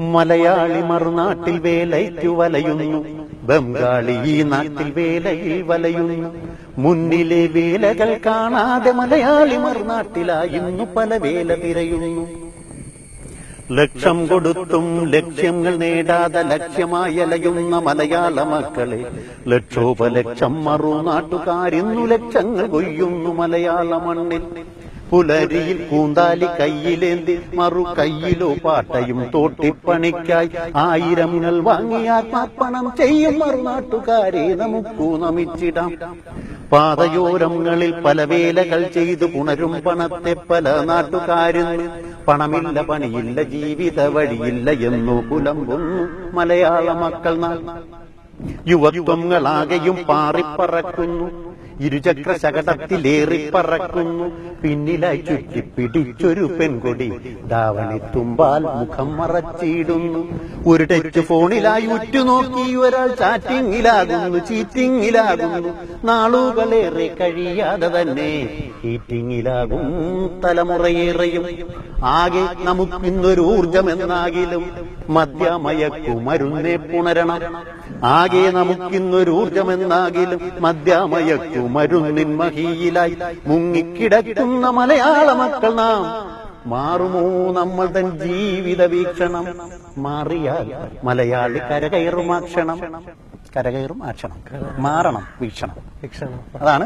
മലയാളി മറുനാട്ടിൽ വേലയ്ക്കു വലയുന്നു, ബംഗാളി ഈ നാട്ടിൽ വേലയിൽ വലയുന്നു. മുന്നിലെ വേലകൾ കാണാതെ മലയാളി മറുനാട്ടിലായിരുന്നു പല വേല തിരയുന്നു. ലക്ഷം കൊടുത്തും ലക്ഷ്യങ്ങൾ നേടാതെ ലക്ഷ്യമായി അലയുന്ന മലയാള മക്കളെ, ലക്ഷോപലക്ഷം മറുനാട്ടുകാരിന്നു ലക്ഷങ്ങൾ കൊയ്യുന്നു മലയാള മണ്ണിൽ. പുലരിയിൽ കൂന്താലി കയ്യിലേന്തി മറു കയ്യിലോ പാട്ടയും തോട്ടിപ്പണിക്കായി ആയിരങ്ങൾ വാങ്ങി ആത്മാർപ്പണം ചെയ്യും മറുനാട്ടുകാരെ നമുക്കു നമിച്ചിടാം. പാതയോരങ്ങളിൽ പല വേലകൾ ചെയ്തു പുണരും പണത്തെ പല നാട്ടുകാരിന്ന്. പണമില്ല, പണിയില്ല, ജീവിത വഴിയില്ല എന്നു പുലമ്പുന്നു മലയാള മക്കൾ നാൾ. യുവത്വങ്ങളാകെയും പാറിപ്പറക്കുന്നു, ഇരുചക്ര ശകടത്തിലേറിപ്പറക്കുന്നു. പിന്നിലായി ചുറ്റിപ്പിടിച്ചൊരു പെൺകൊടി ധാവണി തുമ്പാൽ മുഖം മറച്ചിടുന്നു. ഒരു ടച്ച് ഫോണിലായി ഉറ്റുനോക്കി ഒരാൾ ചാറ്റിങ്ങിലാകുന്നു, ചീറ്റിങ്ങിലാകുന്നു. നാളുകളേറെ കഴിയാതെ തന്നെ ഹീറ്റിങ്ങിലാകും തലമുറയേറെയും. ആകെ നമുക്കിന്നൊരു ഊർജമെന്നാകിലും മദ്യമയക്കുമരുന്നേ പുണരണം. ആകെ നമുക്കിന്നൊരു ഊർജമെന്നാകിലും മദ്യമയക്കുമരുന്നിൻ മഹിയിലായി മുങ്ങിക്കിടക്കുന്ന മലയാള മക്കൾ നാം. മാറുമോ നമ്മൾ തൻ ജീവിത വീക്ഷണം? മാറിയാൽ മലയാളി കരകയറും ആക്ഷണം. കരകയറും ആക്ഷണം. മാറണം വീക്ഷണം. അതാണ്